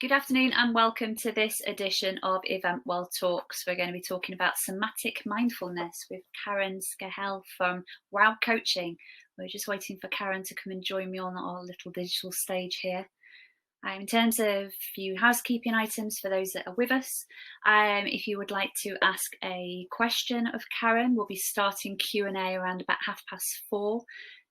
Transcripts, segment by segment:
Good afternoon and welcome to this edition of EventWell Talks. We're going to be talking about somatic mindfulness with Karen Skehel from Wow Coaching. We're just waiting for Karen to come and join me on our little digital stage here. In terms of a few housekeeping items for those that are with us, if you would like to ask a question of Karen, we'll be starting Q&A around about 4:30.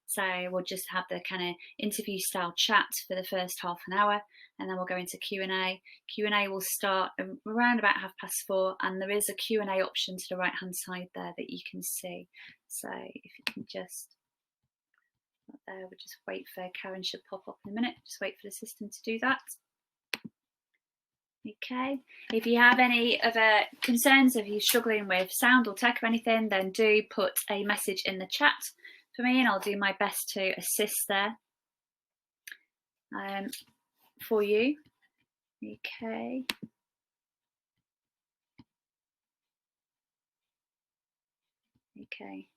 So we'll just have the kind of interview style chat for the first half an hour, and then we'll go into Q&A. Q&A will start around about 4:30, and there is a Q&A option to the right hand side there that you can see. So if you can just there, we'll just wait for Karen, should pop up in a minute. Just wait for the system to do that. Okay, if you have any other concerns, if you're struggling with sound or tech or anything, then do put a message in the chat for me and I'll do my best to assist there for you. Okay. Okay.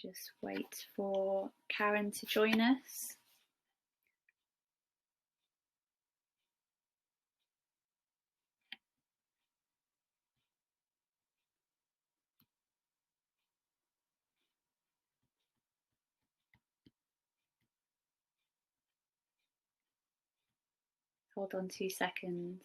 Just wait for Karen to join us. Hold on 2 seconds.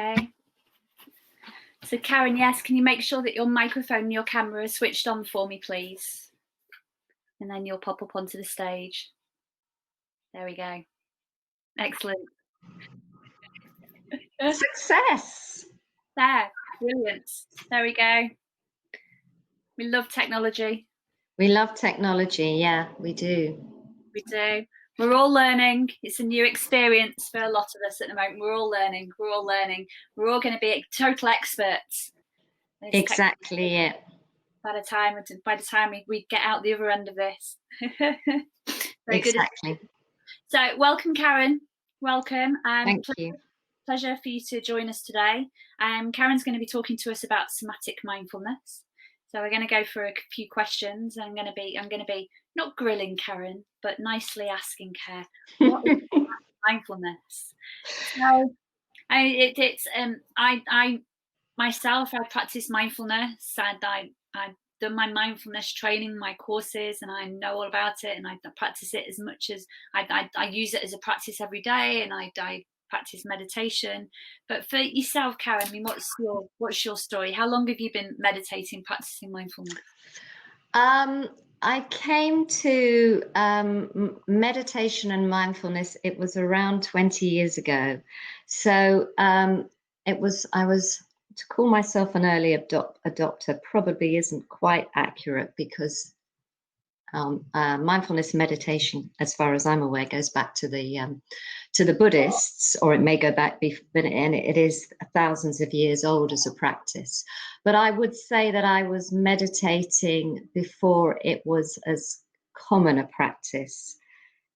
Okay. So Karen, yes, can you make sure that your microphone and your camera are switched on for me, please? And then you'll pop up onto the stage. There we go. Excellent. Success. There, brilliant. There we go. We love technology. We love technology, yeah, we do. We do. We're all learning. It's a new experience for a lot of us at the moment. We're all learning. We're all learning. We're all going to be total experts. Exactly it. By the time we get out the other end of this. Very exactly. Good. So welcome, Karen. Welcome. Thank you. Pleasure for you to join us today. Karen's going to be talking to us about somatic mindfulness. So we're going to go through a few questions. I'm going to be not grilling Karen, but nicely asking her what is mindfulness. So I myself, I practice mindfulness. I've done my mindfulness training, my courses, and I know all about it. And I practice it as much as I use it as a practice every day, and I practice meditation. But for yourself, Karen, I mean, what's your story? How long have you been meditating, practicing mindfulness? I came to meditation and mindfulness, it was around 20 years ago. So to call myself an early adopter probably isn't quite accurate, because mindfulness meditation, as far as I'm aware, goes back to the Buddhists, or it may go back, and it is thousands of years old as a practice. But I would say that I was meditating before it was as common a practice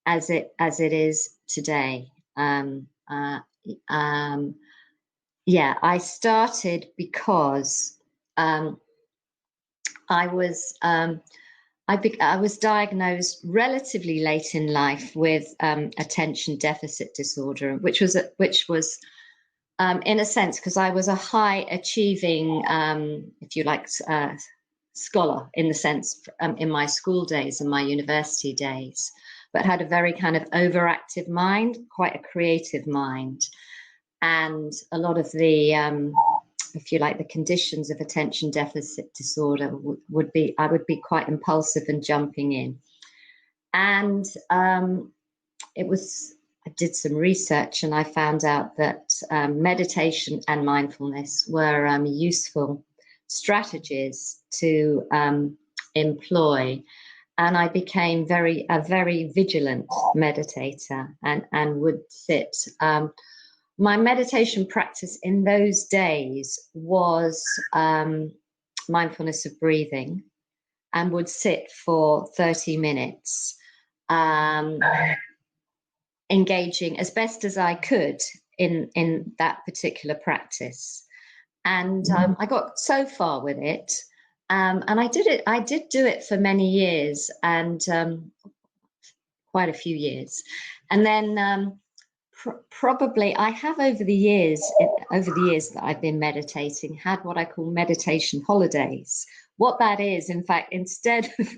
as it is today. Yeah, I started because I was diagnosed relatively late in life with attention deficit disorder, which was in a sense, because I was a high achieving, if you like, scholar in the sense in my school days and my university days, but had a very kind of overactive mind, quite a creative mind. And a lot of the, if you like, the conditions of attention deficit disorder would be, I would be quite impulsive and jumping in. And I did some research and I found out that meditation and mindfulness were useful strategies to employ. And I became a very vigilant meditator and would sit. My meditation practice in those days was mindfulness of breathing, and would sit for 30 minutes, engaging as best as I could in that particular practice. And I got so far with it. And I did do it for many years, and quite a few years. And then probably I have over the years that I've been meditating, had what I call meditation holidays. What that is, in fact, instead of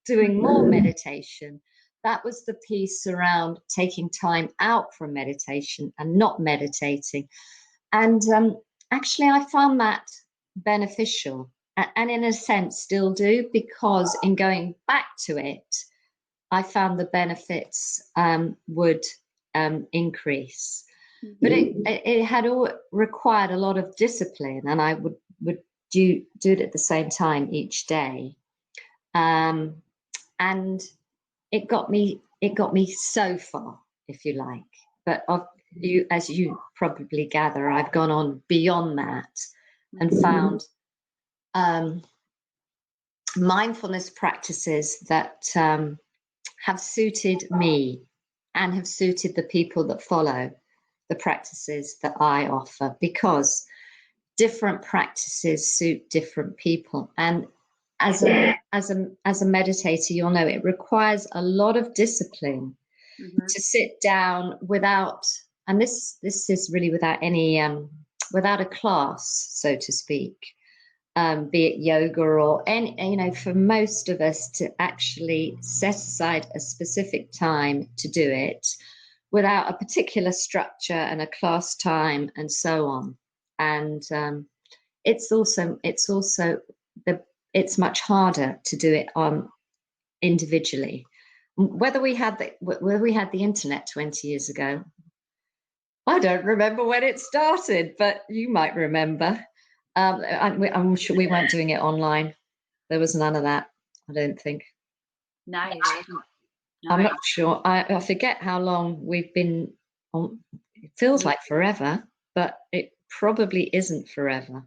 doing more meditation, that was the piece around taking time out from meditation and not meditating. And actually, I found that beneficial, and in a sense still do, because in going back to it, I found the benefits would increase. But it had required a lot of discipline, and I would do it at the same time each day. And it got me so far, if you like. But as you probably gather, I've gone on beyond that and found mindfulness practices that have suited me and have suited the people that follow the practices that I offer, because different practices suit different people. And as a meditator, you'll know it requires a lot of discipline to sit down without, and this is really without any without a class, so to speak, be it yoga or any, for most of us to actually set aside a specific time to do it without a particular structure and a class time and so on. And it's much harder to do it individually. Whether we had the internet 20 years ago, I don't remember when it started, but you might remember. I'm sure we weren't doing it online. There was none of that, I don't think. No. I'm not sure. I forget how long we've been on. It feels like forever, but it probably isn't forever.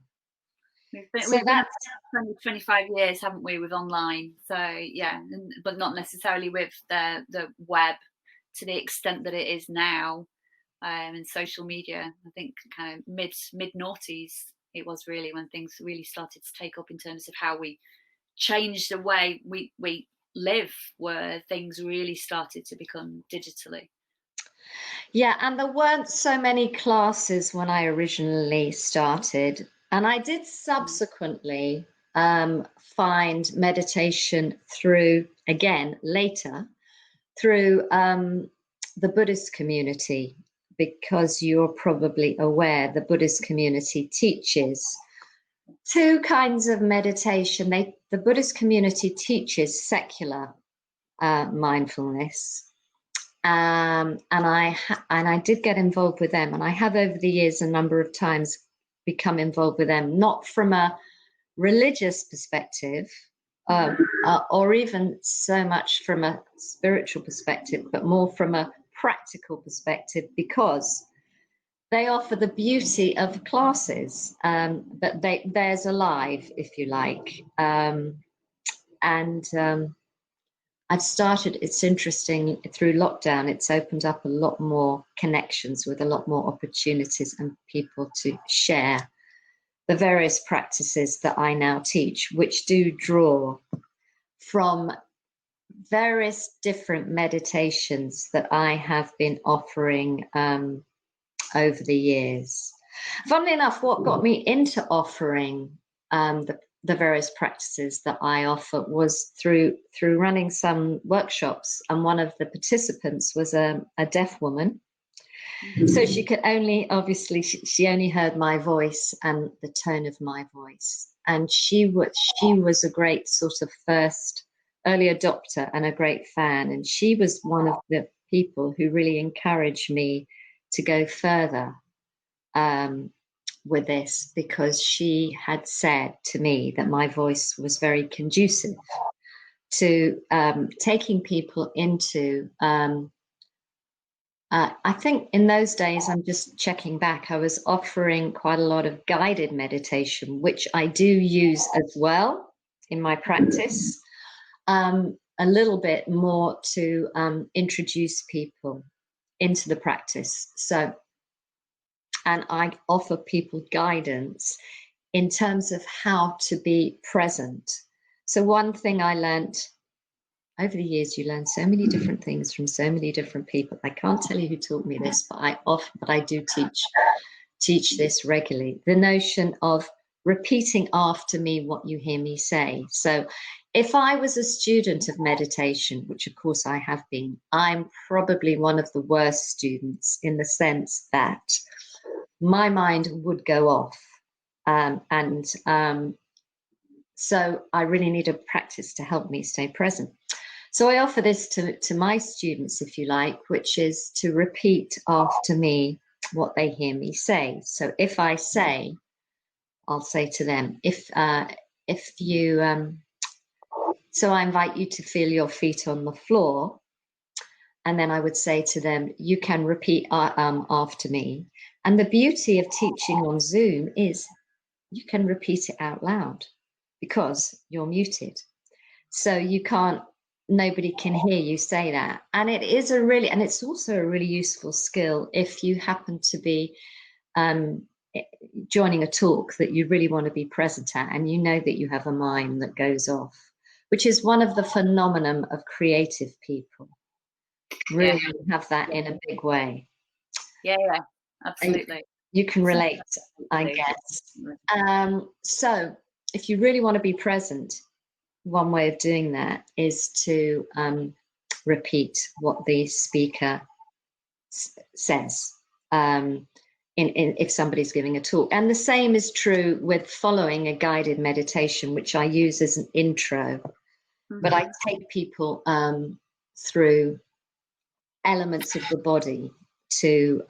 We've been 25 years, haven't we, with online? So yeah, but not necessarily with the web to the extent that it is now, and social media. I think kind of mid noughties it was really when things really started to take up in terms of how we changed the way we live, where things really started to become digitally. Yeah, and there weren't so many classes when I originally started. And I did subsequently find meditation through the Buddhist community, because you're probably aware the Buddhist community teaches two kinds of meditation. The Buddhist community teaches secular mindfulness. And I did get involved with them, and I have over the years a number of times become involved with them, not from a religious perspective, or even so much from a spiritual perspective, but more from a practical perspective, because they offer the beauty of classes, but theirs alive, if you like, I've started, it's interesting, through lockdown, it's opened up a lot more connections with a lot more opportunities and people to share the various practices that I now teach, which do draw from various different meditations that I have been offering over the years. Funnily enough, what got me into offering the various practices that I offer was through running some workshops, and one of the participants was a deaf woman. So she could only, obviously, she only heard my voice and the tone of my voice. And she was a great sort of first early adopter and a great fan. And she was one of the people who really encouraged me to go further with this, because she had said to me that my voice was very conducive to taking people into I think in those days, I'm just checking back, I was offering quite a lot of guided meditation, which I do use as well in my practice, a little bit more to introduce people into the practice. So, and I offer people guidance in terms of how to be present. So one thing I learned over the years, you learn so many different things from so many different people. I can't tell you who taught me this, but I do teach this regularly. The notion of repeating after me what you hear me say. So if I was a student of meditation, which of course I have been, I'm probably one of the worst students in the sense that my mind would go off. So I really need a practice to help me stay present. So I offer this to my students, if you like, which is to repeat after me what they hear me say. So if I say, I'll say to them, so I invite you to feel your feet on the floor. And then I would say to them, you can repeat after me. And the beauty of teaching on Zoom is you can repeat it out loud because you're muted. So nobody can hear you say that. And it's also a really useful skill if you happen to be joining a talk that you really want to be present at, and you know that you have a mind that goes off, which is one of the phenomenon of creative people. Really have that in a big way. Yeah, absolutely. You can relate, I guess. So if you really want to be present, one way of doing that is to repeat what the speaker says if somebody's giving a talk. And the same is true with following a guided meditation, which I use as an intro. Mm-hmm. But I take people through elements of the body to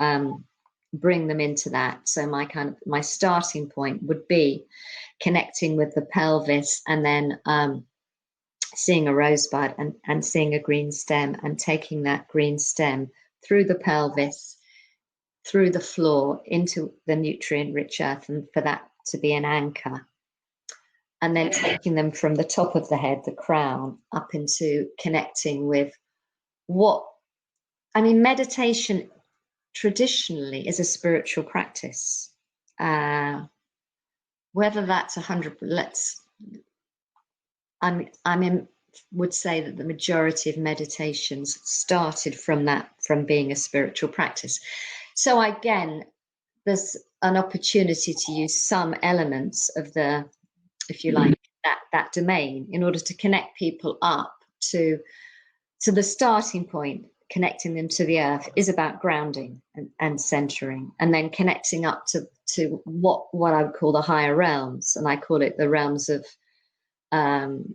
bring them into that. So my starting point would be connecting with the pelvis, and then seeing a rosebud and seeing a green stem, and taking that green stem through the pelvis, through the floor, into the nutrient-rich earth, and for that to be an anchor. And then taking them from the top of the head, the crown, up into connecting with meditation traditionally is a spiritual practice. Whether that's 100, would say that the majority of meditations started from being a spiritual practice. So again, there's an opportunity to use some elements of the, if you like, that domain in order to connect people up to the starting point. Connecting them to the earth is about grounding and centering, and then connecting up to what I would call the higher realms, and I call it the realms of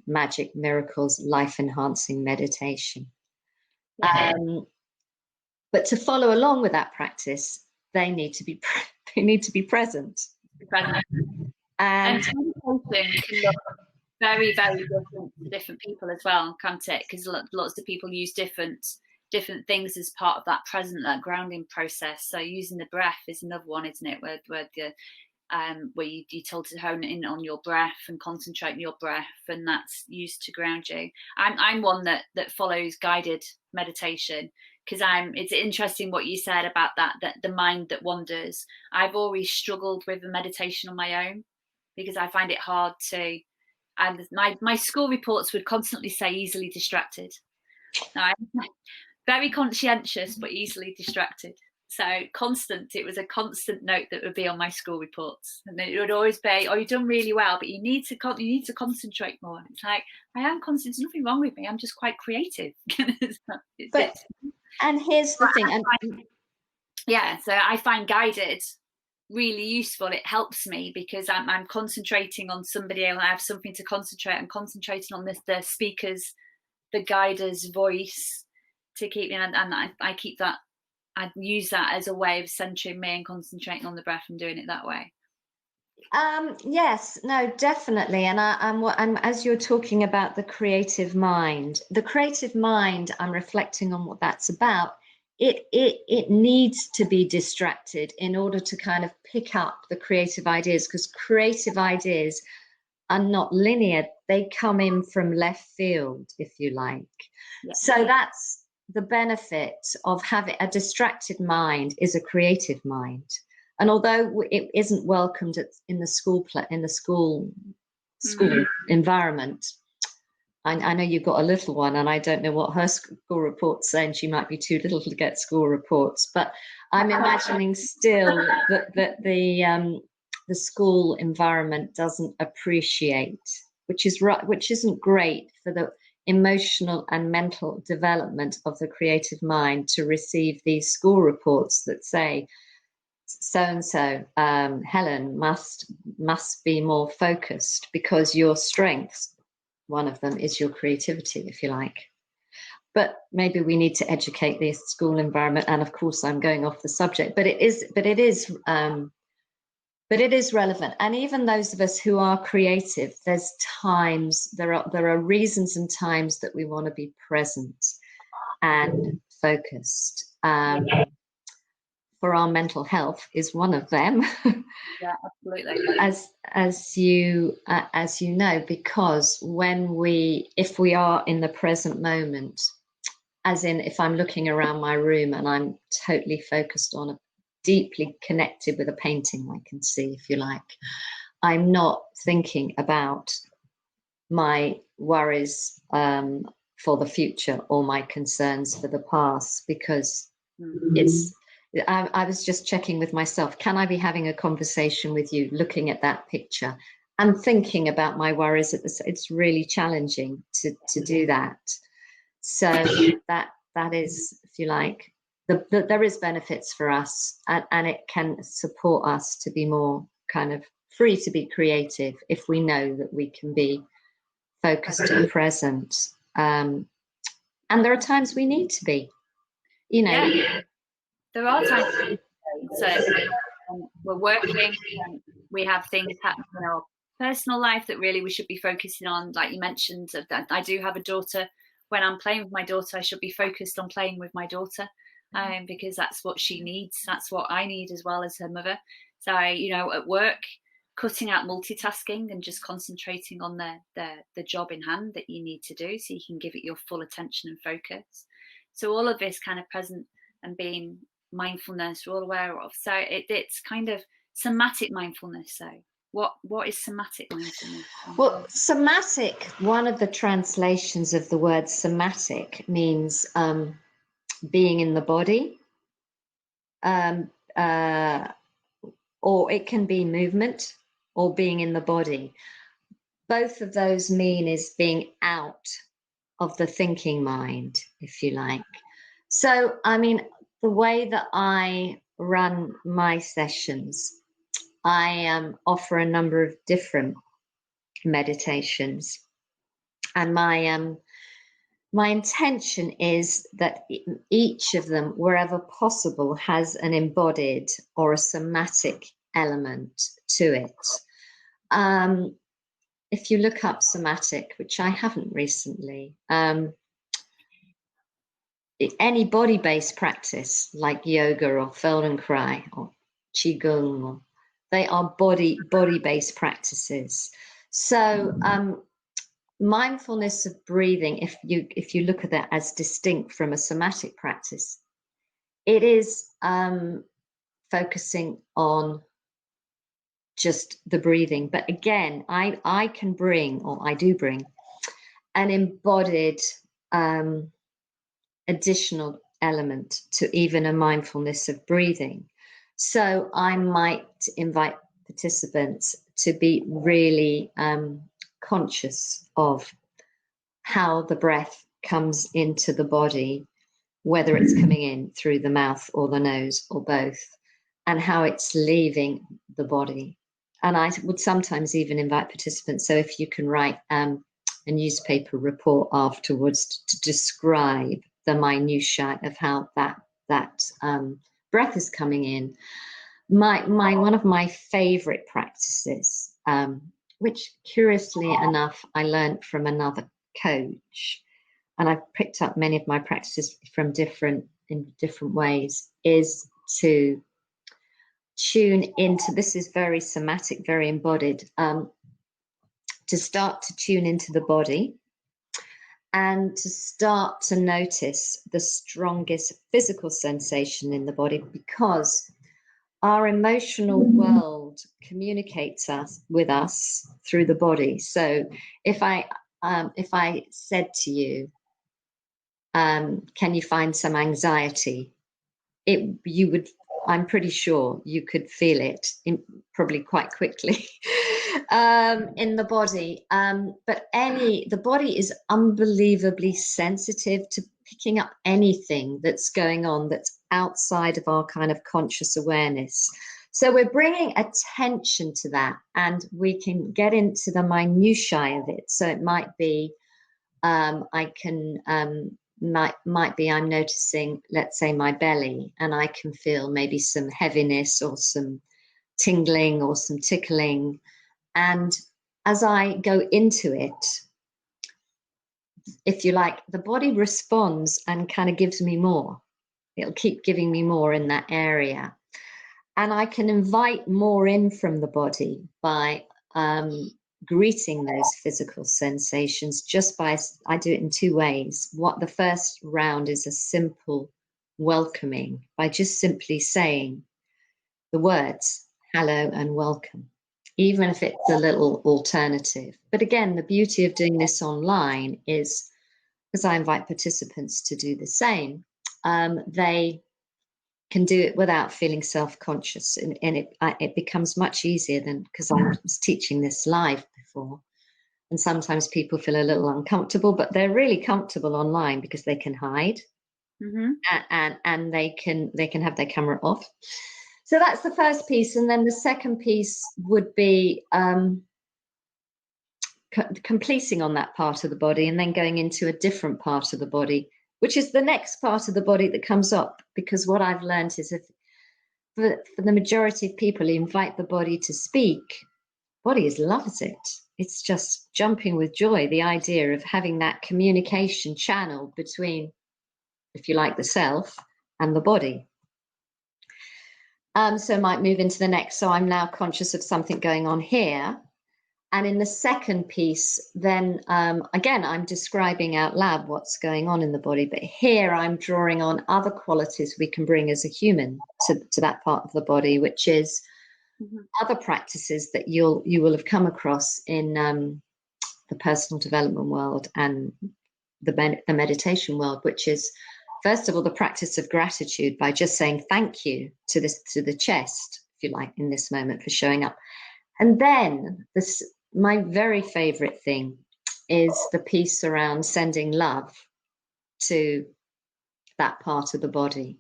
magic, miracles, life-enhancing meditation. But to follow along with that practice, they need to be present. And meditation can look very, very different to different people as well, can't it? Because lots of people use different things as part of that grounding process. So using the breath is another one, isn't it? Where you told to hone in on your breath and concentrate on your breath, and that's used to ground you. I'm one that follows guided meditation, because it's interesting what you said about that the mind that wanders. I've always struggled with a meditation on my own because I find it hard to. And my school reports would constantly say easily distracted. Now, I'm very conscientious but easily distracted. So it was a constant note that would be on my school reports, and it would always be, "Oh, you've done really well, but you need to concentrate more." And it's like, I am concentrating. There's nothing wrong with me. I'm just quite creative. And here's the thing. So I find guided really useful. It helps me because I'm concentrating on somebody else. I have something to concentrate. I'm concentrating on the speaker's, the guider's voice to keep me, and I keep that. I use that as a way of centering me and concentrating on the breath and doing it that way. Yes, no, definitely. And I'm as you're talking about the creative mind, I'm reflecting on what that's about. it needs to be distracted in order to kind of pick up the creative ideas, because creative ideas are not linear. They come in from left field, if you like. Yeah. So that's the benefit of having a distracted mind, is a creative mind. And although it isn't welcomed in the school environment, I know you've got a little one, and I don't know what her school report's saying. She might be too little to get school reports, but I'm imagining still that the school environment doesn't appreciate, which isn't great for the emotional and mental development of the creative mind, to receive these school reports that say so and so, Helen must be more focused because your strengths, one of them is your creativity, if you like. But maybe we need to educate the school environment. And of course, I'm going off the subject, but it is relevant. And even those of us who are creative, there are reasons and times that we want to be present and focused. For our mental health is one of them. Yeah, absolutely. As you know, because if we are in the present moment, as in if I'm looking around my room and I'm totally focused on deeply connected with a painting I can see, if you like, I'm not thinking about my worries for the future or my concerns for the past, because I was just checking with myself, can I be having a conversation with you looking at that picture and thinking about my worries? It's really challenging to do that. So that is, if you like, there is benefits for us, and it can support us to be more kind of free to be creative if we know that we can be focused and present. And there are times we need to be, you know. Yeah. There are times, so we're working, and we have things happening in our personal life that really we should be focusing on. Like you mentioned, that I do have a daughter. When I'm playing with my daughter, I should be focused on playing with my daughter, because that's what she needs. That's what I need as well as her mother. So, at work, cutting out multitasking and just concentrating on the job in hand that you need to do, so you can give it your full attention and focus. So all of this kind of present and being mindfulness we're all aware of. So it's kind of somatic mindfulness. So what is somatic mindfulness? Well, somatic, one of the translations of the word somatic means being in the body, or it can be movement or being in the body. Both of those mean is being out of the thinking mind, if you like. So, I mean, the way that I run my sessions, I offer a number of different meditations, and my intention is that each of them, wherever possible, has an embodied or a somatic element to it. If you look up somatic, which I haven't recently, any body-based practice like yoga or Feldenkrais or Qigong, they are body-based practices. So mindfulness of breathing, if you look at that as distinct from a somatic practice, it is focusing on just the breathing. But again, I can bring, or I do bring, an embodied additional element to even a mindfulness of breathing. So I might invite participants to be really conscious of how the breath comes into the body, whether it's coming in through the mouth or the nose or both, and how it's leaving the body. And I would sometimes even invite participants, so if you can write a newspaper report afterwards to describe the minutiae of how that breath is coming in. One of my favorite practices, which curiously enough I learned from another coach, and I've picked up many of my practices from different in different ways is to tune into, this is very somatic, very embodied, to start to tune into the body and to start to notice the strongest physical sensation in the body, because our emotional world communicates with us through the body. So if I said to you, can you find some anxiety? You would, I'm pretty sure you could feel it probably quite quickly in the body. But the body is unbelievably sensitive to picking up anything that's going on that's outside of our kind of conscious awareness. So we're bringing attention to that, and we can get into the minutiae of it. So it might be, might be I'm noticing, let's say, my belly, and I can feel maybe some heaviness or some tingling or some tickling. And as I go into it, if you like, the body responds and kind of gives me more. It'll keep giving me more in that area. And I can invite more in from the body by greeting those physical sensations just by, I do it in two ways. The first round is a simple welcoming by just simply saying the words hello and welcome, even if it's a little alternative. But again, the beauty of doing this online is, because I invite participants to do the same, they can do it without feeling self-conscious, and it becomes much easier than, because I was teaching this live before, and sometimes people feel a little uncomfortable, but they're really comfortable online because they can hide, and they can have their camera off. So that's the first piece, and then the second piece would be completing on that part of the body, and then going into a different part of the body, which is the next part of the body that comes up. Because what I've learned is, if for the majority of people who invite the body to speak, body loves it. It's just jumping with joy, the idea of having that communication channel between, if you like, the self and the body. So I might move into the next. So I'm now conscious of something going on here. And in the second piece, then again, I'm describing out loud what's going on in the body. But here I'm drawing on other qualities we can bring as a human to that part of the body, which is other practices that you will have come across in the personal development world and the meditation world, which is, first of all, the practice of gratitude by just saying thank you to the chest, if you like, in this moment for showing up. And then my very favorite thing is the piece around sending love to that part of the body.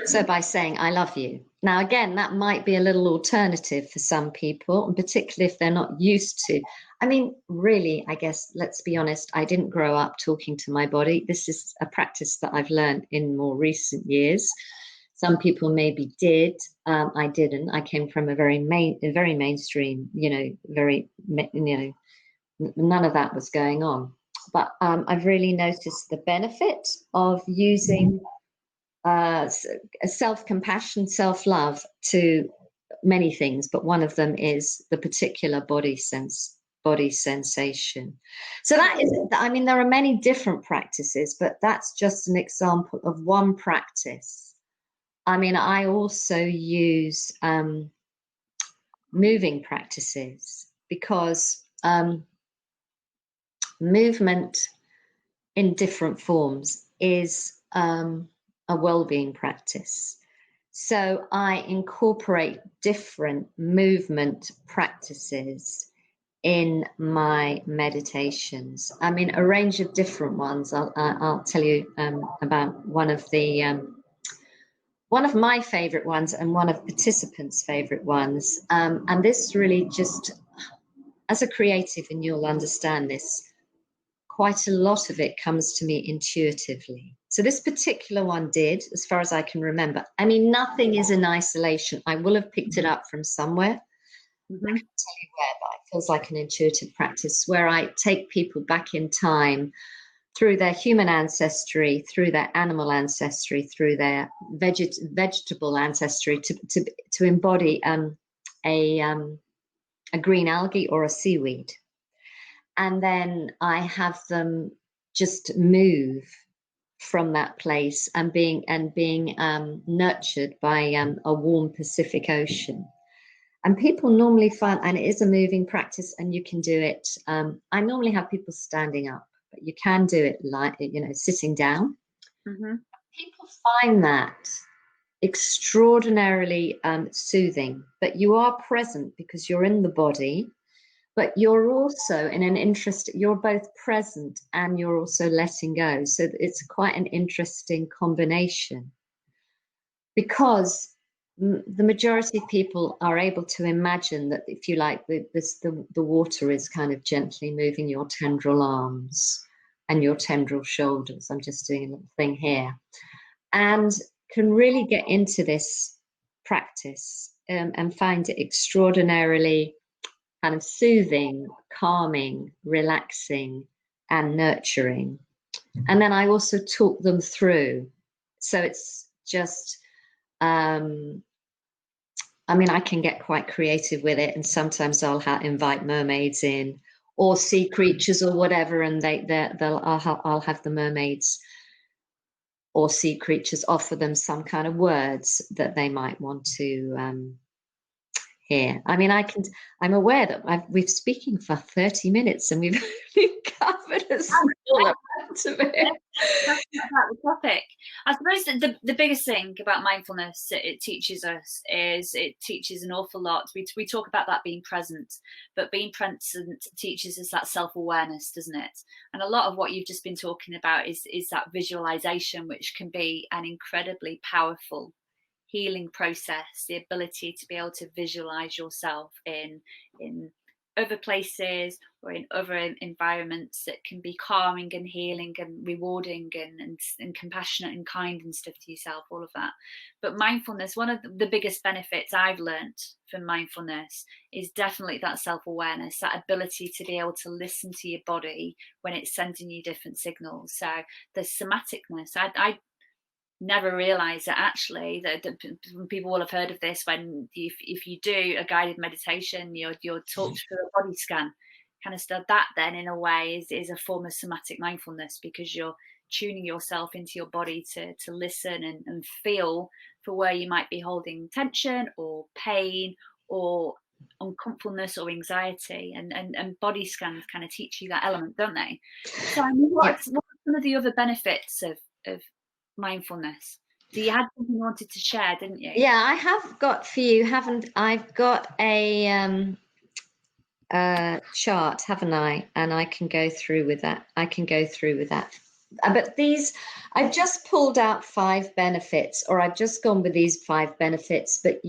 So by saying, I love you. Now, again, that might be a little alternative for some people, and particularly if they're not used to. I mean, really, I guess, let's be honest, I didn't grow up talking to my body. This is a practice that I've learned in more recent years. Some people maybe did. I didn't. I came from a very mainstream, none of that was going on. But I've really noticed the benefit of using self-compassion, self-love to many things, but one of them is the particular body sensation. So that is, I mean, there are many different practices, but that's just an example of one practice. I mean, I also use moving practices, because movement in different forms is a well-being practice. So I incorporate different movement practices in my meditations. I mean, a range of different ones. I'll tell you about one of my favorite ones and one of participants' favorite ones. And this really just, as a creative, and you'll understand this, quite a lot of it comes to me intuitively. So this particular one did, as far as I can remember. I mean, nothing is in isolation. I will have picked it up from somewhere. I can't tell you where, but it feels like an intuitive practice where I take people back in time through their human ancestry, through their animal ancestry, through their vegetable ancestry, to embody a green algae or a seaweed. And then I have them just move from that place and being nurtured by a warm Pacific Ocean. And people normally find, and it is a moving practice, and you can do it. I normally have people standing up, but you can do it like, sitting down. Mm-hmm. People find that extraordinarily soothing, but you are present because you're in the body, but you're also in an interest, you're both present and you're also letting go. So it's quite an interesting combination, because the majority of people are able to imagine that, if you like, the water is kind of gently moving your tendril arms and your tendril shoulders. I'm just doing a little thing here, and can really get into this practice and find it extraordinarily kind of soothing, calming, relaxing, and nurturing. And then I also talk them through. So it's just, I can get quite creative with it, and sometimes I'll invite mermaids in, or sea creatures or whatever, and I'll have the mermaids or sea creatures offer them some kind of words that they might want to hear. I'm aware that we've speaking for 30 minutes and we've covered a small amount of it. About the topic, I suppose that the biggest thing about mindfulness it teaches us is it teaches an awful lot. We talk about that being present, but being present teaches us that self-awareness, doesn't it? And a lot of what you've just been talking about is that visualization, which can be an incredibly powerful healing process. The ability to be able to visualize yourself in other places or in other environments that can be calming and healing and rewarding and compassionate and kind and stuff to yourself, all of that. But mindfulness, one of the biggest benefits I've learned from mindfulness is definitely that self-awareness, that ability to be able to listen to your body when it's sending you different signals. So the somaticness, I never realized that actually that people will have heard of this, when if you do a guided meditation, you're talked through a body scan kind of stuff. That then in a way is a form of somatic mindfulness, because you're tuning yourself into your body to listen and feel for where you might be holding tension or pain or uncomfortableness or anxiety, and body scans kind of teach you that element, don't they? So what's some of the other benefits of mindfulness? So you had something you wanted to share, didn't you? Yeah, I have got for you, haven't I've got a chart, haven't I? And I can go through with that. But I've just pulled out 5 benefits, or I've just gone with these 5 benefits. But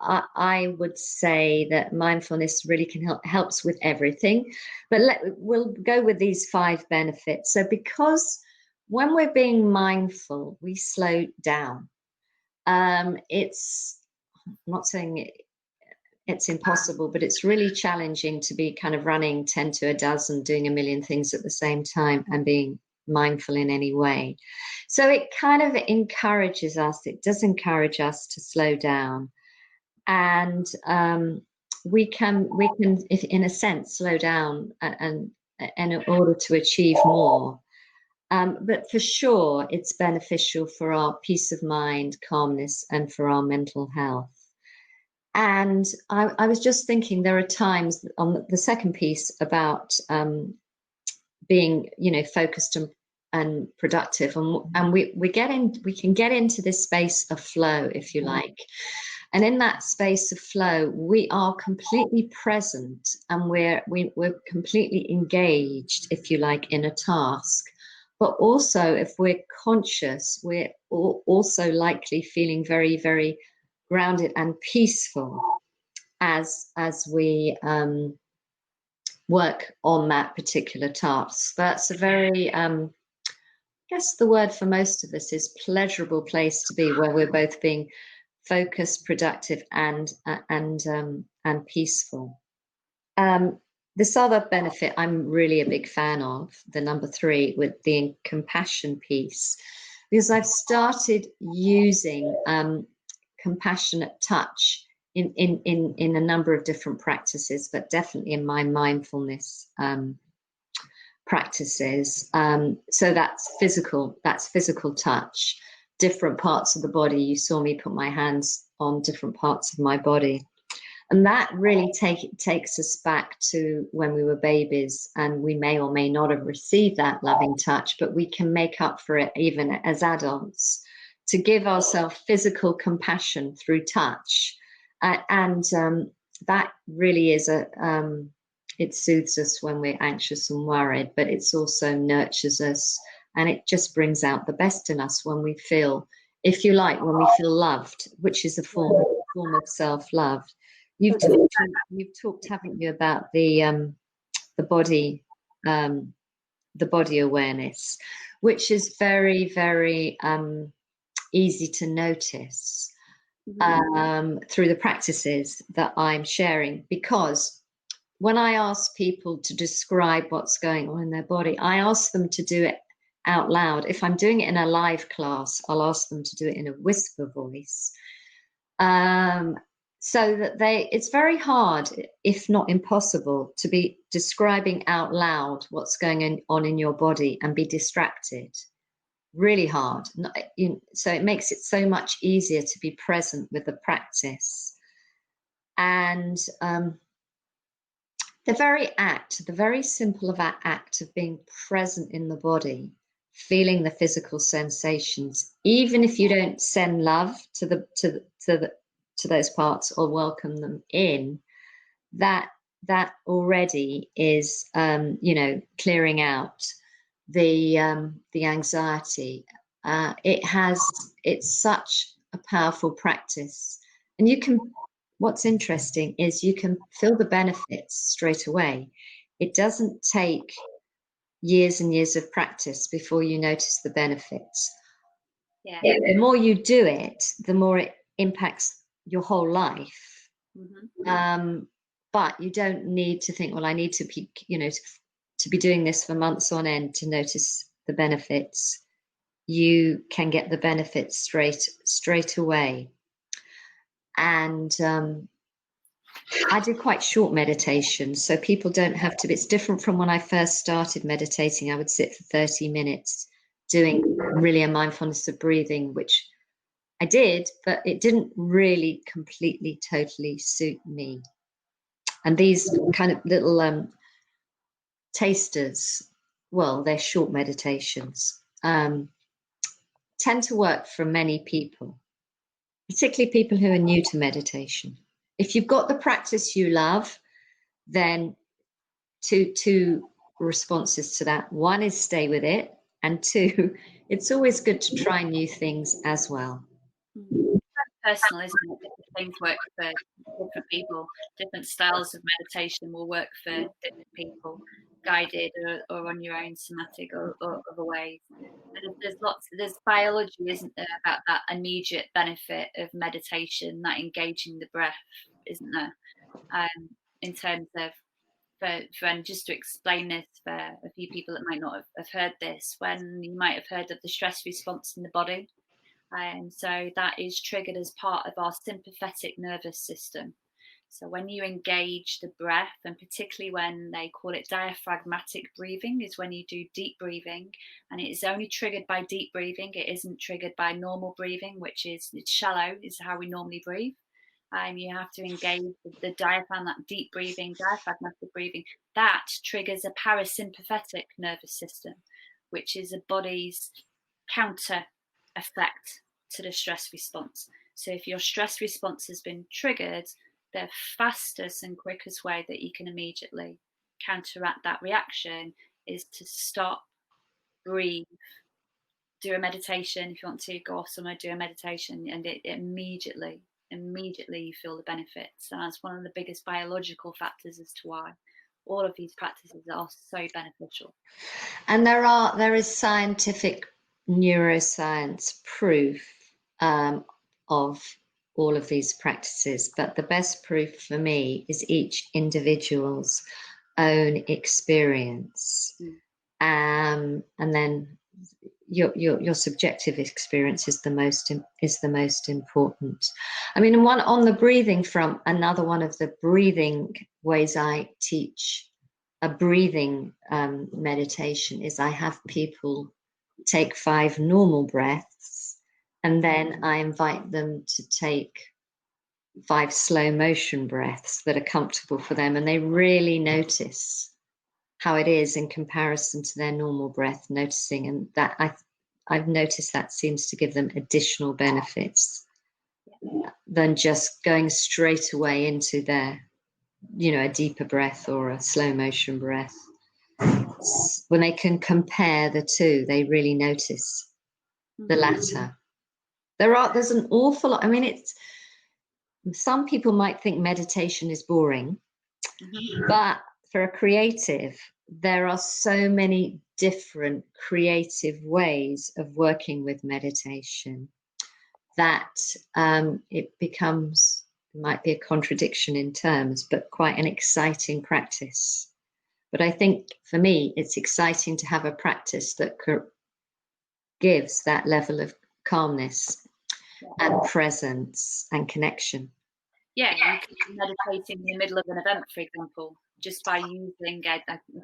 I would say that mindfulness really can helps with everything. But we'll go with these 5 benefits. So because when we're being mindful, we slow down. I'm not saying it's impossible, but it's really challenging to be kind of running 10 to a dozen, doing a million things at the same time and being mindful in any way. So it kind of encourages us, it does encourage us to slow down. And we can, if in a sense, slow down and in order to achieve more. But for sure, it's beneficial for our peace of mind, calmness, and for our mental health. And I was just thinking, there are times on the second piece about being, focused and productive, and we can get into this space of flow, if you like. And in that space of flow, we are completely present, and we're completely engaged, if you like, in a task. But also, if we're conscious, we're also likely feeling very, very grounded and peaceful as we work on that particular task. That's a very, I guess the word for most of us is pleasurable place to be, where we're both being focused, productive, and peaceful. this other benefit I'm really a big fan of, the number 3, with the compassion piece, because I've started using compassionate touch in a number of different practices, but definitely in my mindfulness practices. So that's physical touch, different parts of the body. You saw me put my hands on different parts of my body. And that really takes us back to when we were babies, and we may or may not have received that loving touch, but we can make up for it even as adults, to give ourselves physical compassion through touch. And that really is it soothes us when we're anxious and worried, but it's also nurtures us, and it just brings out the best in us when we feel, if you like, when we feel loved, which is a form of self-love. You've talked, haven't you, about the body awareness, which is very, very easy to notice through the practices that I'm sharing. Because when I ask people to describe what's going on in their body, I ask them to do it out loud. If I'm doing it in a live class, I'll ask them to do it in a whisper voice. So that it's very hard, if not impossible, to be describing out loud what's going on in your body and be distracted. Really hard. So it makes it so much easier to be present with the practice. And the very simple act of being present in the body, feeling the physical sensations, even if you don't send love to those parts or welcome them in, that already is clearing out the anxiety. It's such a powerful practice, and what's interesting is you can feel the benefits straight away. It doesn't take years and years of practice before you notice the benefits. Yeah. The more you do it, the more it impacts your whole life. Mm-hmm. But you don't need to think, well, I need to be, to be doing this for months on end to notice the benefits. You can get the benefits straight away. And I do quite short meditations, so people don't have to. It's different from when I first started meditating. I would sit for 30 minutes doing really a mindfulness of breathing, which I did, but it didn't really completely, totally suit me. And these kind of little tasters, well, they're short meditations, tend to work for many people, particularly people who are new to meditation. If you've got the practice you love, then two responses to that. One is stay with it, and 2, it's always good to try new things as well. Personal, isn't it? Different things work for different people. Different styles of meditation will work for different people, guided or on your own, somatic or other ways. And there's biology, isn't there, about that immediate benefit of meditation, that engaging the breath, isn't there? In terms of, and just to explain this for a few people that might not have heard this, when you might have heard of the stress response in the body. And so that is triggered as part of our sympathetic nervous system. So when you engage the breath, and particularly when they call it diaphragmatic breathing, is when you do deep breathing, and it is only triggered by deep breathing. It isn't triggered by normal breathing, which is shallow, is how we normally breathe. You have to engage the diaphragm, that deep breathing, diaphragmatic breathing. That triggers a parasympathetic nervous system, which is the body's counter effect to the stress response. So if your stress response has been triggered, the fastest and quickest way that you can immediately counteract that reaction is to stop, breathe, do a meditation. If you want to go off somewhere, do a meditation, and it immediately you feel the benefits. And that's one of the biggest biological factors as to why all of these practices are so beneficial. And there is scientific neuroscience proof of all of these practices, but the best proof for me is each individual's own experience. And then your subjective experience is the most important. I mean, on the breathing front, another one of the breathing ways I teach a breathing meditation is I have people take 5 normal breaths, and then I invite them to take 5 slow motion breaths that are comfortable for them, and they really notice how it is in comparison to their normal breath, noticing, and that I've noticed that seems to give them additional benefits than just going straight away into their, a deeper breath or a slow motion breath. When they can compare the two, they really notice the latter. There's an awful lot. I mean, some people might think meditation is boring, but for a creative, there are so many different creative ways of working with meditation that it might be a contradiction in terms, but quite an exciting practice. But I think for me, it's exciting to have a practice that gives that level of calmness and presence and connection. Yeah, you can be meditating in the middle of an event, for example, just by using a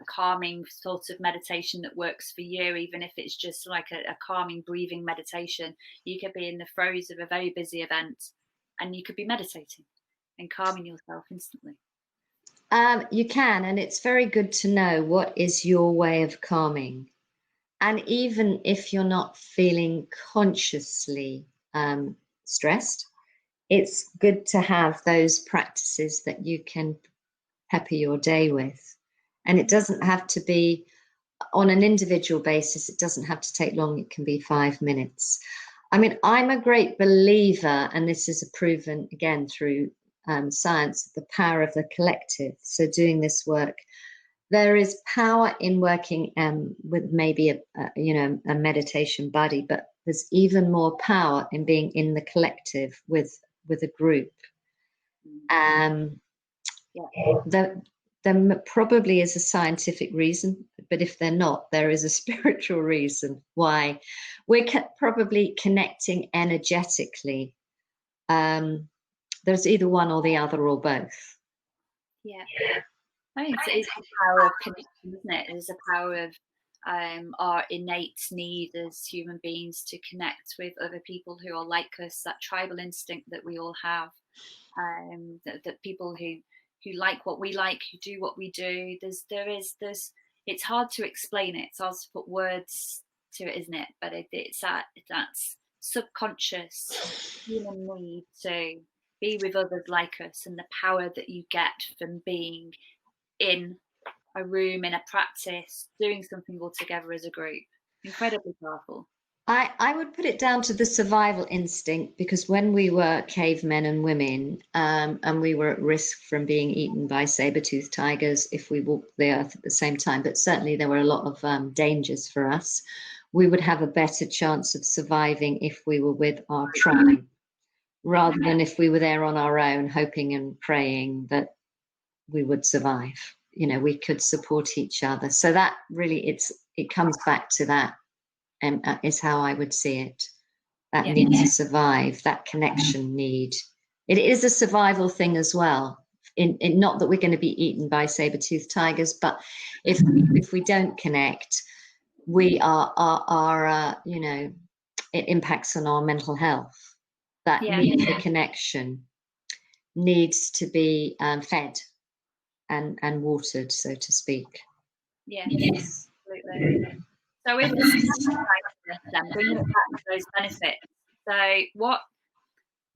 calming sort of meditation that works for you, even if it's just like a calming breathing meditation. You could be in the throes of a very busy event and you could be meditating and calming yourself instantly. You can, and it's very good to know what is your way of calming. And even if you're not feeling consciously stressed, it's good to have those practices that you can pepper your day with. And it doesn't have to be on an individual basis. It doesn't have to take long. It can be 5 minutes. I mean, I'm a great believer, and this is proven again through science, the power of the collective. So doing this work, there is power in working with maybe a meditation buddy, but there's even more power in being in the collective with a group. There probably is a scientific reason, but if they're not, there is a spiritual reason why we're probably connecting energetically. There's either one or the other or both. Yeah. I think it's the power of connection, isn't it? It's the power of our innate need as human beings to connect with other people who are like us, that tribal instinct that we all have, that people who like what we like, who do what we do. It's hard to explain it. It's hard to put words to it, isn't it? But it's that subconscious human need to be with others like us, and the power that you get from being in a room, in a practice, doing something all together as a group. Incredibly powerful. I would put it down to the survival instinct, because when we were cavemen and women, and we were at risk from being eaten by saber-toothed tigers if we walked the earth at the same time, but certainly there were a lot of dangers for us, we would have a better chance of surviving if we were with our tribe, rather than if we were there on our own, hoping and praying that we would survive. We could support each other. So that really, it comes back to that, and is how I would see it. That need to survive, that connection need. It is a survival thing as well. In not that we're going to be eaten by saber-toothed tigers, but if we don't connect, we are it impacts on our mental health. That need for connection needs to be fed and watered, so to speak. Yes, absolutely. So with then bringing it back to those benefits. So what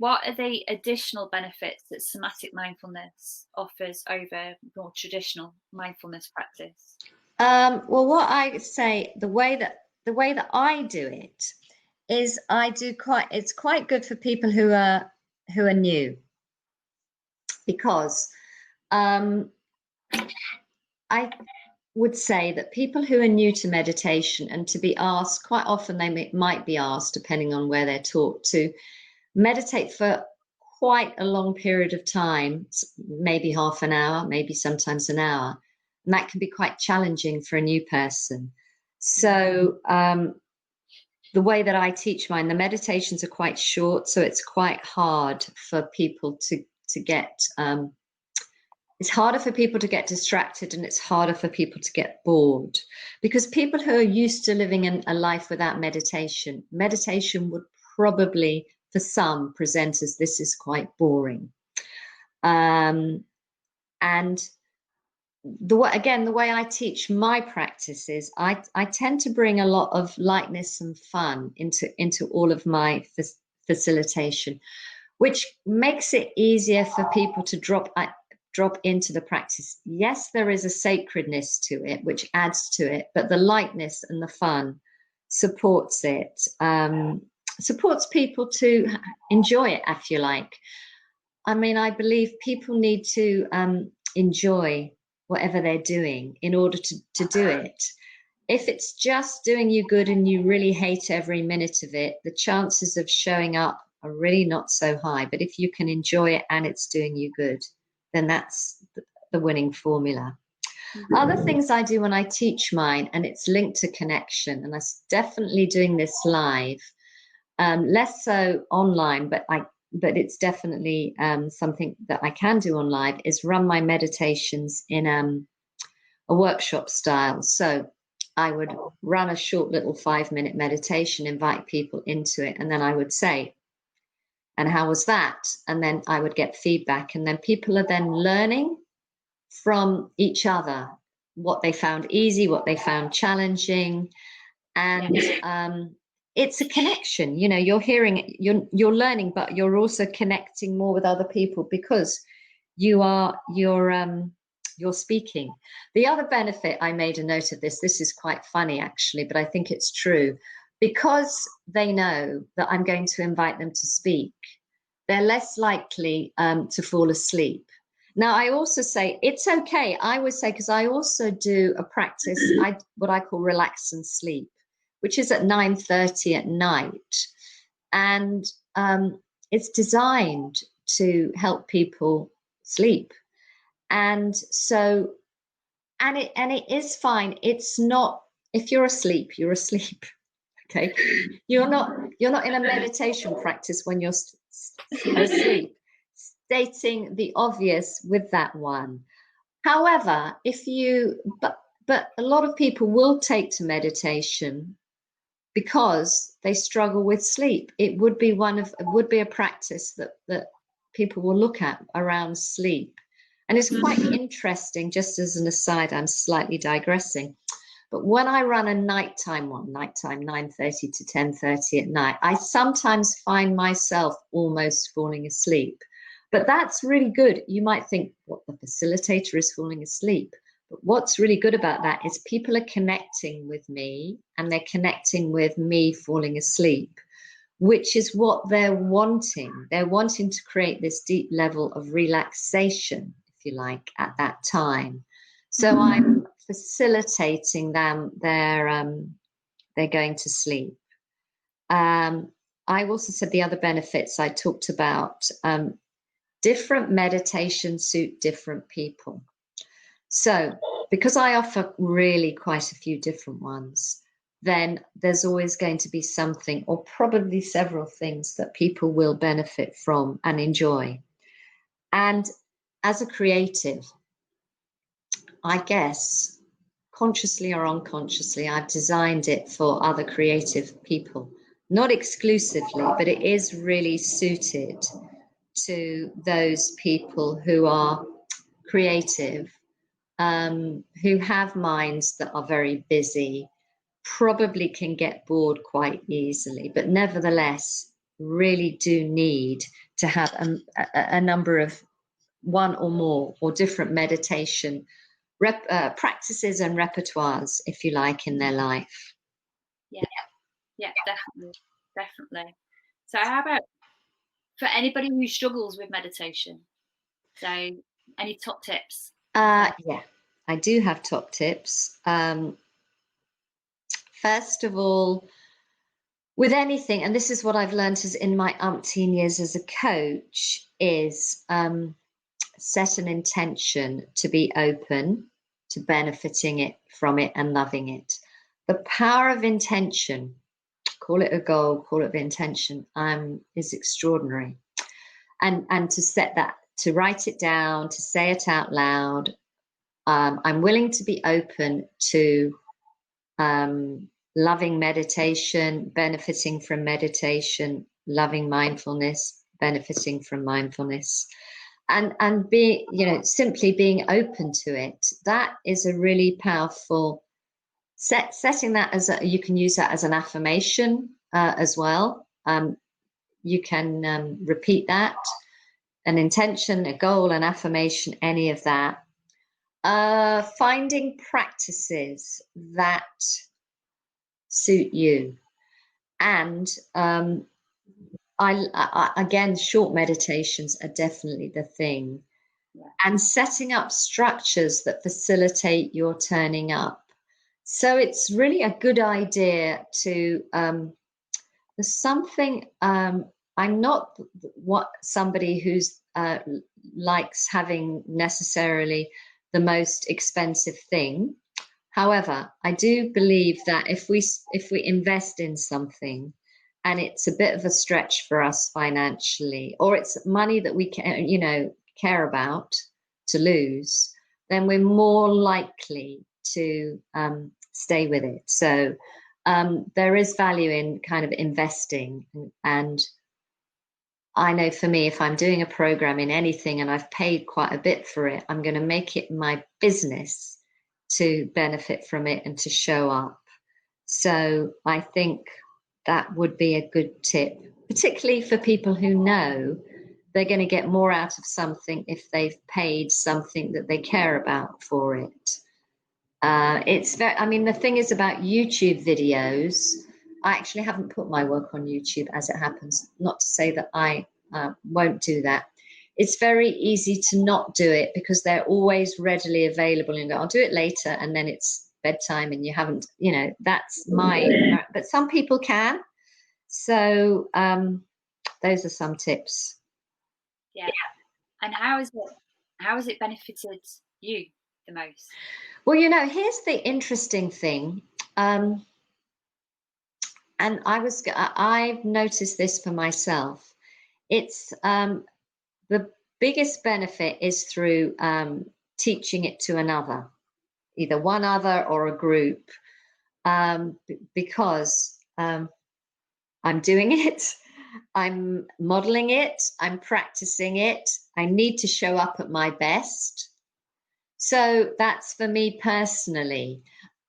are the additional benefits that somatic mindfulness offers over more traditional mindfulness practice? Well, what I say, the way that I do it is it's quite good for people who are new, because I would say that people who are new to meditation, and to be asked, quite often they might be asked, depending on where they're taught, to meditate for quite a long period of time, maybe half an hour, maybe sometimes an hour. And that can be quite challenging for a new person. So the way that I teach mine, the meditations are quite short, so it's quite hard for people to get it's harder for people to get distracted, and it's harder for people to get bored, because people who are used to living in a life without meditation would probably, for some, present as this is quite boring. And the way I teach my practice is I tend to bring a lot of lightness and fun into all of my facilitation, which makes it easier for people to drop into the practice. Yes, there is a sacredness to it, which adds to it, but the lightness and the fun supports it, supports people to enjoy it, if you like. I mean, I believe people need to enjoy whatever they're doing in order to do it. If it's just doing you good and you really hate every minute of it, the chances of showing up are really not so high. But if you can enjoy it and it's doing you good, then that's the winning formula. Mm-hmm. Other things I do when I teach mine, and it's linked to connection, and I'm definitely doing this live, less so online, but it's definitely something that I can do on live, is run my meditations in a workshop style. So I would run a short little 5-minute meditation, invite people into it, and then I would say, and how was that? And then I would get feedback, and then people are then learning from each other what they found easy, what they found challenging, and it's a connection. You know, you're hearing, you're learning, but you're also connecting more with other people because you're speaking. The other benefit, I made a note of this. This is quite funny actually, but I think it's true. Because they know that I'm going to invite them to speak, they're less likely to fall asleep. Now, I also say it's okay. I would say, because I also do a practice, what I call relax and sleep, which is at 9:30 at night. And it's designed to help people sleep. And so, and it is fine. It's not, if you're asleep, you're asleep. Okay, you're not in a meditation practice when you're asleep, stating the obvious with that one. However, but a lot of people will take to meditation because they struggle with sleep. It would be a practice that people will look at around sleep. And it's quite interesting, just as an aside, I'm slightly digressing. But when I run a nighttime 9:30 to 10:30 at night, I sometimes find myself almost falling asleep. But that's really good. You might think, what, the facilitator is falling asleep? But what's really good about that is people are connecting with me, and they're connecting with me falling asleep, which is what they're wanting. They're wanting to create this deep level of relaxation, if you like, at that time. So I'm facilitating them. They're going to sleep. I also said the other benefits I talked about. Different meditations suit different people. So because I offer really quite a few different ones, then there's always going to be something, or probably several things, that people will benefit from and enjoy. And as a creative, I guess, consciously or unconsciously, I've designed it for other creative people. Not exclusively, but it is really suited to those people who are creative, who have minds that are very busy, probably can get bored quite easily, but nevertheless really do need to have a number of one or more or different meditation practices and repertoires, if you like, in their life. Yeah, definitely. So how about for anybody who struggles with meditation? So any top tips? Yeah, I do have top tips. First of all, with anything, and this is what I've learned as in my umpteen years as a coach, is set an intention to be open, to benefiting from it and loving it. The power of intention, call it a goal, call it the intention, is extraordinary. And to set that, to write it down, to say it out loud. I'm willing to be open to loving meditation, benefiting from meditation, loving mindfulness, benefiting from mindfulness, and being, simply being open to it. That is a really powerful setting that as you can use that as an affirmation as well. You can repeat that, an intention, a goal, an affirmation, any of that. Finding practices that suit you, and I again, short meditations are definitely the thing. Yeah. And setting up structures that facilitate your turning up. So it's really a good idea to there's something I'm not somebody who's likes having necessarily the most expensive thing. However, I do believe that if we invest in something and it's a bit of a stretch for us financially, or it's money that we care about to lose, then we're more likely to stay with it. So there is value in kind of investing. And I know for me, if I'm doing a program in anything and I've paid quite a bit for it, I'm going to make it my business to benefit from it and to show up. So I think that would be a good tip, particularly for people who know they're going to get more out of something if they've paid something that they care about for it. The thing is about YouTube videos, I actually haven't put my work on YouTube as it happens, not to say that I won't do that. It's very easy to not do it because they're always readily available and go, I'll do it later, and then it's bedtime and you haven't, that's but some people can. So those are some tips. Yeah. And how has it benefited you the most? Well, here's the interesting thing. And I've noticed this for myself. It's the biggest benefit is through teaching it to another, either one other or a group, because I'm doing it, I'm modeling it, I'm practicing it, I need to show up at my best. So that's for me personally.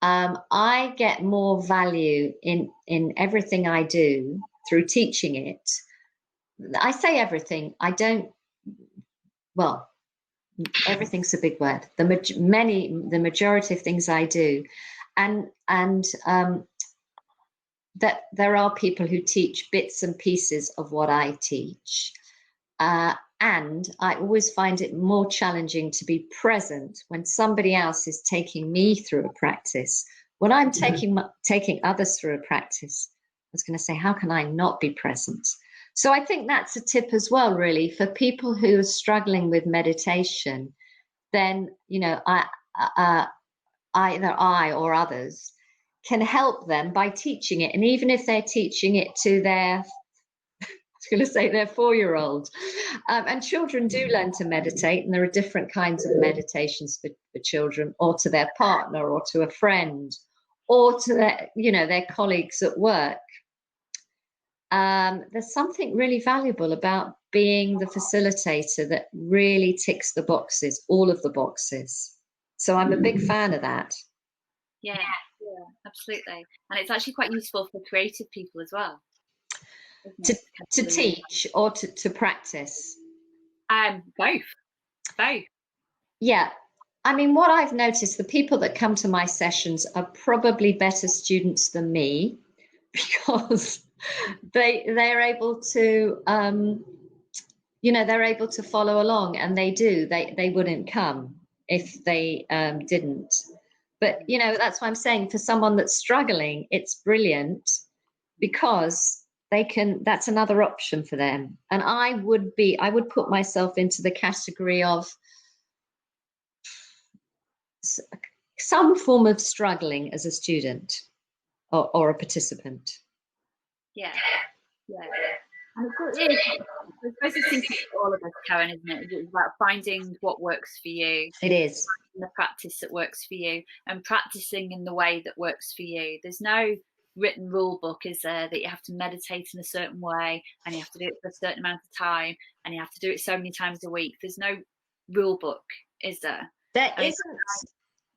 I get more value in everything I do through teaching it. I say everything. I don't. Well, everything's a big word. The majority of things I do, and that there are people who teach bits and pieces of what I teach. And I always find it more challenging to be present when somebody else is taking me through a practice. When I'm taking others through a practice, I was going to say, how can I not be present? So I think that's a tip as well, really, for people who are struggling with meditation. Then, either I or others can help them by teaching it. And even if they're teaching it to their 4-year-old. And children do learn to meditate, and there are different kinds of meditations for children, or to their partner, or to a friend, or to their colleagues at work. There's something really valuable about being the facilitator that really ticks the boxes, all of the boxes. So I'm a big fan of that. Yeah, absolutely. And it's actually quite useful for creative people as well. To teach or to practice? Both. Yeah. I mean, what I've noticed, the people that come to my sessions are probably better students than me, because they're able to they're able to follow along, and they wouldn't come if they didn't. But that's why I'm saying, for someone that's struggling, it's brilliant, because that's another option for them. And I would put myself into the category of some form of struggling as a student or a participant. Yeah. And it is, I suppose it's thing for all of us, Karen, isn't it? It's about finding what works for you. It is. The practice that works for you, and practicing in the way that works for you. There's no written rule book, is there, that you have to meditate in a certain way and you have to do it for a certain amount of time and you have to do it so many times a week. There's no rule book, is there? There isn't.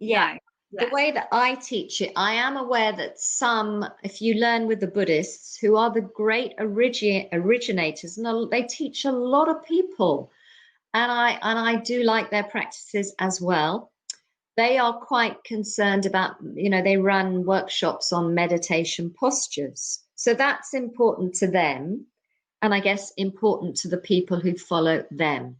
Yeah. No. The way that I teach it, I am aware that some, if you learn with the Buddhists, who are the great originators, and they teach a lot of people, and I do like their practices as well. They are quite concerned about, they run workshops on meditation postures. So that's important to them, and I guess important to the people who follow them.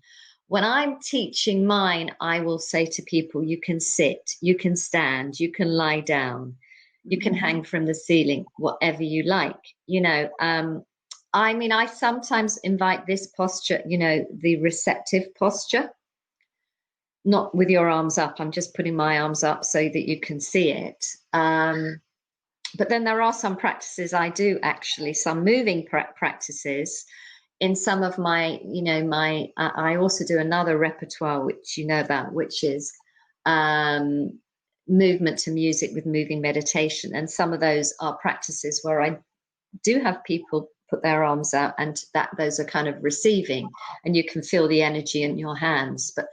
When I'm teaching mine, I will say to people, you can sit, you can stand, you can lie down, you can hang from the ceiling, whatever you like. I sometimes invite this posture, the receptive posture, not with your arms up. I'm just putting my arms up so that you can see it. But then there are some practices I do, actually, some moving practices. In some of my, I also do another repertoire, which you know about, which is movement to music with moving meditation. And some of those are practices where I do have people put their arms out, and those are kind of receiving, and you can feel the energy in your hands. But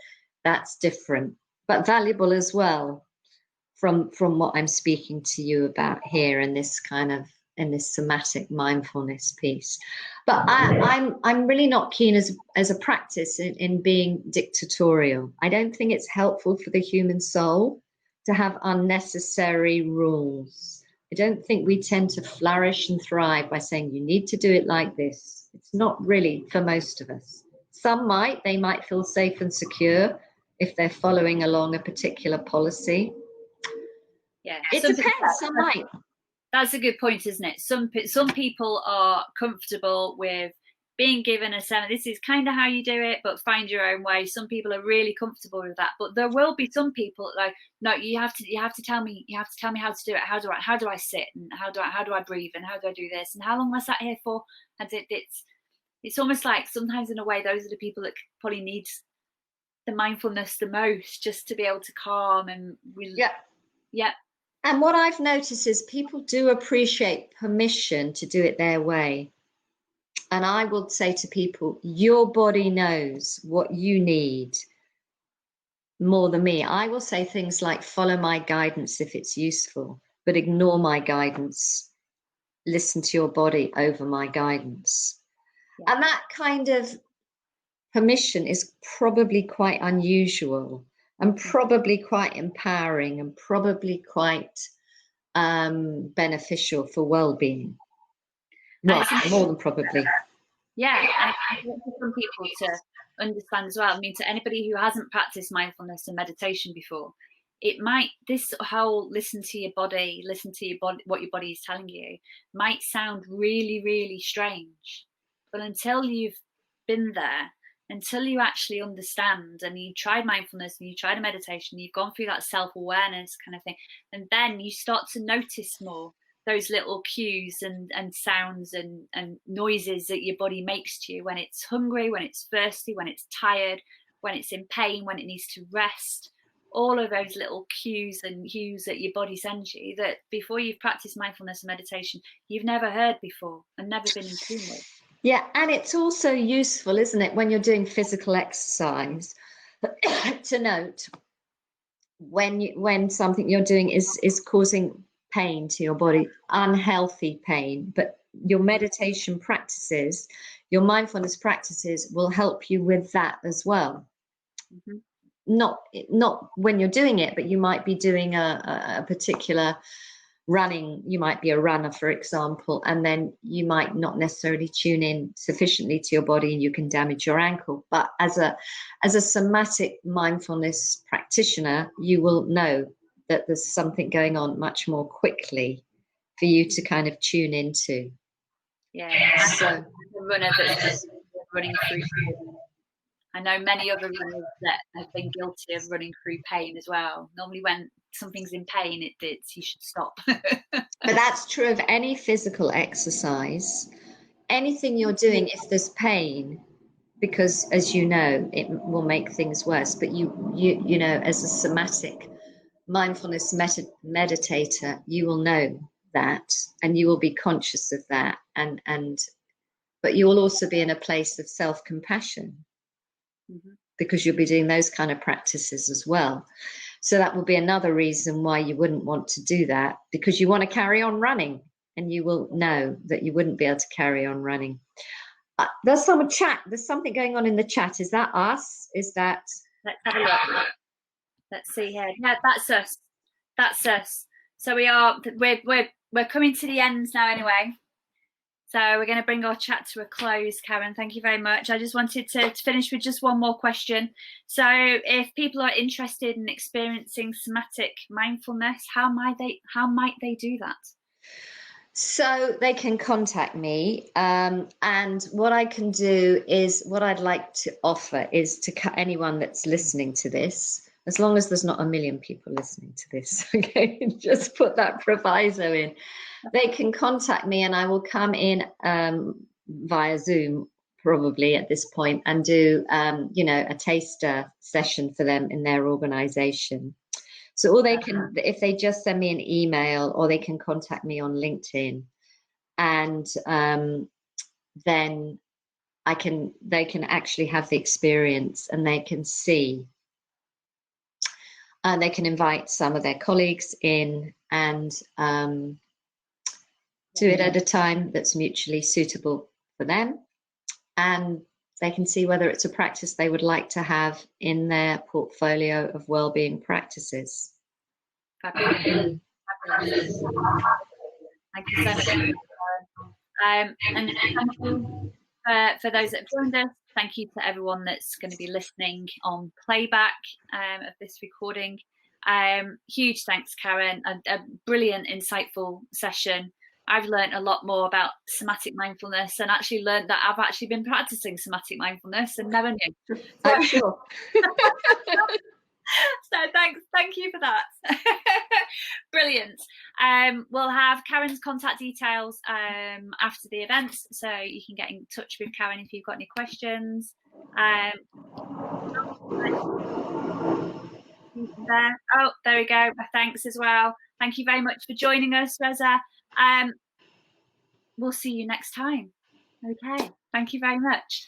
that's different, but valuable as well from what I'm speaking to you about here in this somatic mindfulness piece. But I'm really not keen as a practice in being dictatorial. I don't think it's helpful for the human soul to have unnecessary rules. I don't think we tend to flourish and thrive by saying you need to do it like this. It's not really for most of us. Some they might feel safe and secure if they're following along a particular policy. Yeah, it depends. Some might. That's a good point, isn't it? Some people are comfortable with being given a seminar. This is kind of how you do it, but find your own way. Some people are really comfortable with that, but there will be some people like, no, you have to tell me how to do it. How do I sit, and how do I breathe, and how do I do this, and how long am I sat here for? And it's almost like sometimes in a way those are the people that probably need the mindfulness the most, just to be able to calm and yeah. And what I've noticed is people do appreciate permission to do it their way. And I will say to people, your body knows what you need more than me. I will say things like, follow my guidance if it's useful, but ignore my guidance. Listen to your body over my guidance. Yeah. And that kind of permission is probably quite unusual and probably quite empowering and probably quite beneficial for well-being. Well, more than probably. Yeah, and I want some people to understand as well. I mean, to anybody who hasn't practiced mindfulness and meditation before, this whole listen to your body, what your body is telling you, might sound really, really strange. But until you've been there, until you actually understand, and you tried mindfulness and you tried a meditation, you've gone through that self-awareness kind of thing, and then you start to notice more those little cues and sounds and noises that your body makes to you when it's hungry, when it's thirsty, when it's tired, when it's in pain, when it needs to rest. All of those little cues and hues that your body sends you, that before you've practiced mindfulness and meditation, you've never heard before and never been in tune with. Yeah, and it's also useful, isn't it, when you're doing physical exercise, to note when something you're doing is causing pain to your body, unhealthy pain, but your meditation practices, your mindfulness practices will help you with that as well. Mm-hmm. Not when you're doing it, but you might be doing a particular running, you might be a runner, for example, and then you might not necessarily tune in sufficiently to your body and you can damage your ankle. But as a somatic mindfulness practitioner, you will know that there's something going on much more quickly for you to kind of tune into. Yeah, so a runner that's running through. I know many other runners that have been guilty of running through pain as well. Normally when something's in pain, you should stop. But that's true of any physical exercise. Anything you're doing, if there's pain, because as you know, it will make things worse. But you know, as a somatic mindfulness meditator, you will know that, and you will be conscious of that, but you will also be in a place of self-compassion, because you'll be doing those kind of practices as well. So that will be another reason why you wouldn't want to do that, because you want to carry on running, and you will know that you wouldn't be able to carry on running. There's some chat. There's something going on in the chat. Is that us? Is that? Let's have a look. Let's see here. Yeah, that's us. That's us. So we're coming to the end now anyway. So we're going to bring our chat to a close, Karen. Thank you very much. I just wanted to finish with just one more question. So if people are interested in experiencing somatic mindfulness, how might they do that? So they can contact me, and what I can do is, what I'd like to offer is to anyone that's listening to this, as long as there's not a million people listening to this, okay, just put that proviso in. They can contact me, and I will come in via Zoom probably at this point, and do a taster session for them in their organization. So, or they can, if they just send me an email, or they can contact me on LinkedIn, and then they can actually have the experience, and they can see, and they can invite some of their colleagues in, and do it at a time that's mutually suitable for them, and they can see whether it's a practice they would like to have in their portfolio of well-being practices. Fabulous. Fabulous. Thank you so much. And thank you for those that have joined us. Thank you to everyone that's going to be listening on playback of this recording. Huge thanks, Karen. A brilliant, insightful session. I've learned a lot more about somatic mindfulness, and actually learned that I've actually been practicing somatic mindfulness and never knew. I'm sure. So thank you for that. Brilliant. We'll have Karen's contact details after the event, so you can get in touch with Karen if you've got any questions. There we go. Thanks as well. Thank you very much for joining us, Reza. We'll see you next time. Okay. Thank you very much.